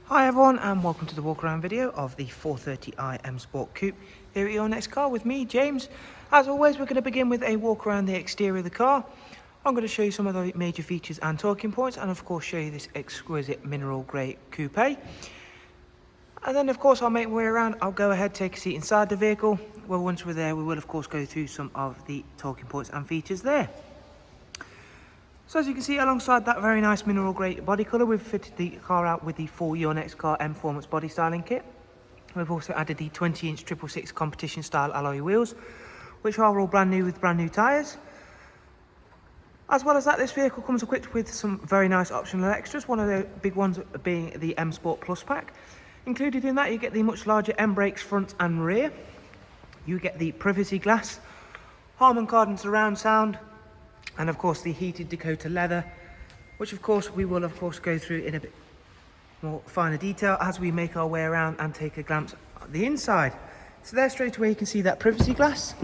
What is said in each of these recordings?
Hi everyone and welcome to the walk around video of the 430i M Sport Coupe here at your next car with me, James. As always, we're going to begin with a walk around the exterior of the car. I'm going to show you some of the major features and talking points, and of course show you this exquisite mineral grey coupe. And then of course I'll make my way around. I'll go ahead, take a seat inside the vehicle. Well, once we're there, we will of course go through some of the talking points and features there. So as you can see, alongside that very nice mineral grey body colour, we've fitted the car out with the full Your Next Car Mperformance body styling kit. We've also added the 20-inch 666 competition style alloy wheels, which are all brand new with brand new tyres. As well as that, this vehicle comes equipped with some very nice optional extras, one of the big ones being the M Sport Plus pack. Included in that, you get the much larger M brakes front and rear. You get the privacy glass, Harman Kardon surround sound, and of course the heated Dakota leather, which of course we will of course go through in a bit more finer detail as we make our way around and take a glance at the inside. So there straight away you can see that privacy glass.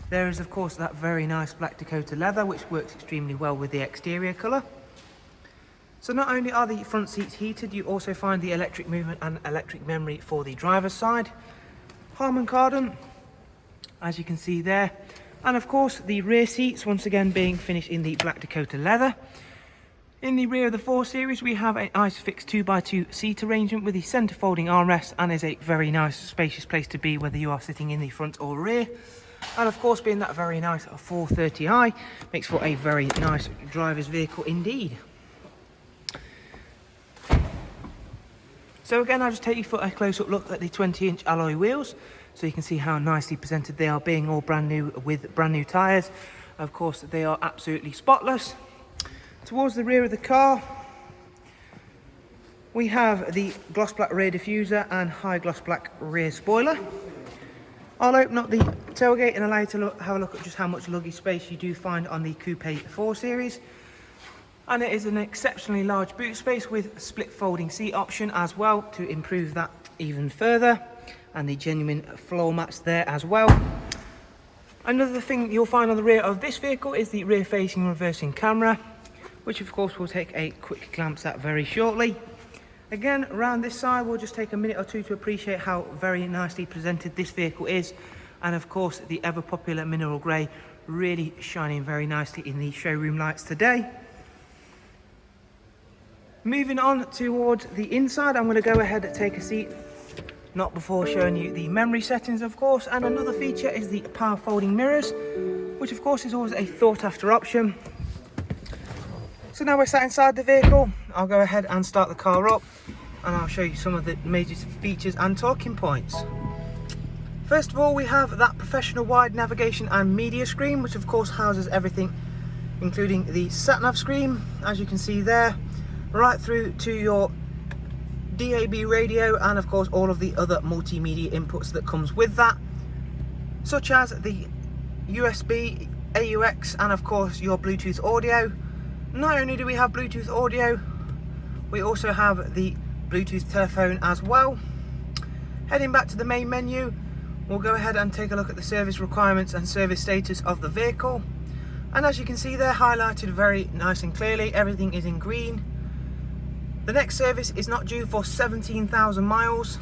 There is of course that very nice black Dakota leather, which works extremely well with the exterior colour. So not only are the front seats heated, you also find the electric movement and electric memory for the driver's side. Harman Kardon, as you can see there. And of course the rear seats once again being finished in the black Dakota leather. In the rear of the 4 Series we have an ISOFIX 2x2 seat arrangement with the centre folding armrest, and is a very nice spacious place to be whether you are sitting in the front or rear. And of course, being that very nice 430i, makes for a very nice driver's vehicle indeed. So again, I'll just take you for a close-up look at the 20-inch alloy wheels, so you can see how nicely presented they are, being all brand new with brand new tyres. Of course, they are absolutely spotless. Towards the rear of the car, we have the gloss black rear diffuser and high gloss black rear spoiler. I'll open up the tailgate and allow you to have a look at just how much luggage space you do find on the Coupe 4 Series. And it is an exceptionally large boot space with split folding seat option as well to improve that even further, and the genuine floor mats there as well. Another thing you'll find on the rear of this vehicle is the rear facing reversing camera, which of course we'll take a quick glance at very shortly. Again, around this side we'll just take a minute or two to appreciate how very nicely presented this vehicle is, and of course the ever popular mineral grey really shining very nicely in the showroom lights today. Moving on towards the inside, I'm going to go ahead and take a seat, not before showing you the memory settings of course. And another feature is the power folding mirrors, which of course is always a sought after option. So now we're sat inside the vehicle, I'll go ahead and start the car up, and I'll show you some of the major features and talking points. First of all, we have that professional wide navigation and media screen, which of course houses everything, including the sat-nav screen, as you can see there, right through to your DAB radio, and of course all of the other multimedia inputs that comes with that, such as the USB, AUX, and of course your Bluetooth audio. Not only do we have Bluetooth audio, we also have the Bluetooth telephone as well. Heading back to the main menu, we'll go ahead and take a look at the service requirements and service status of the vehicle. And as you can see, they're highlighted very nice and clearly. Everything is in green. The next service is not due for 17,000 miles.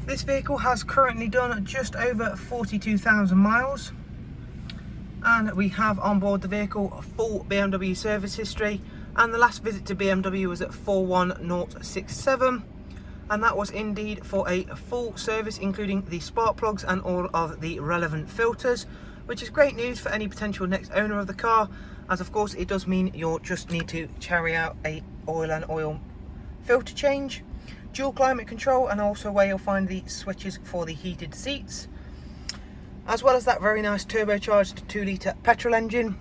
This vehicle has currently done just over 42,000 miles. And we have on board the vehicle a full BMW service history. And the last visit to BMW was at 41067. And that was indeed for a full service, including the spark plugs and all of the relevant filters, which is great news for any potential next owner of the car, as of course it does mean you'll just need to carry out a oil filter change, dual climate control, and also where you'll find the switches for the heated seats, as well as that very nice turbocharged 2-litre petrol engine.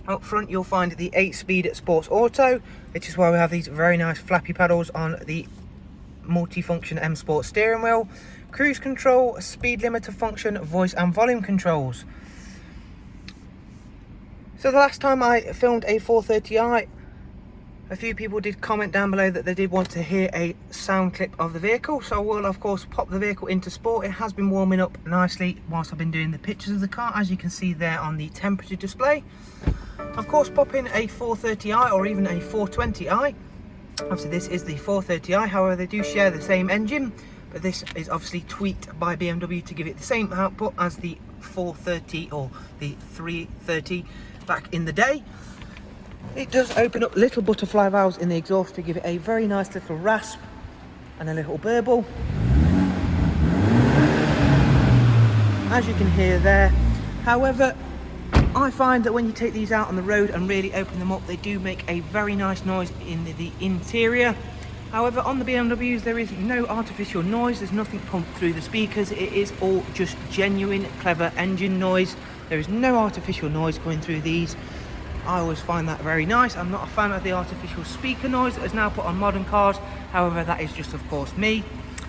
Up front you'll find the 8-speed Sports Auto, which is why we have these very nice flappy pedals on the multifunction M Sport steering wheel, cruise control, speed limiter function, voice and volume controls. So the last time I filmed a 430i, a few people did comment down below that they did want to hear a sound clip of the vehicle, so we'll of course pop the vehicle into sport. It has been warming up nicely whilst I've been doing the pictures of the car, as you can see there on the temperature display. Of course, pop in a 430i or even a 420i, Obviously this is the 430i, however they do share the same engine, but this is obviously tweaked by BMW to give it the same output as the 430 or the 330 back in the day. It does open up little butterfly valves in the exhaust to give it a very nice little rasp and a little burble, as you can hear there. However, I find that when you take these out on the road and really open them up, they do make a very nice noise in the interior. However, on the BMWs there is no artificial noise, there's nothing pumped through the speakers, it is all just genuine clever engine noise. There is no artificial noise going through these. I always find that very nice. I'm not a fan of the artificial speaker noise that is now put on modern cars. However, that is just of course me.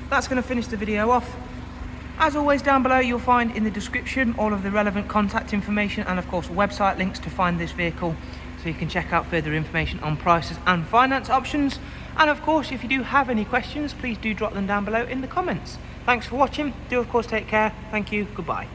That's going to finish the video off. As always, down below you'll find in the description all of the relevant contact information and of course website links to find this vehicle, so you can check out further information on prices and finance options. And of course, if you do have any questions, please do drop them down below in the comments. Thanks for watching. Do of course take care. Thank you. Goodbye.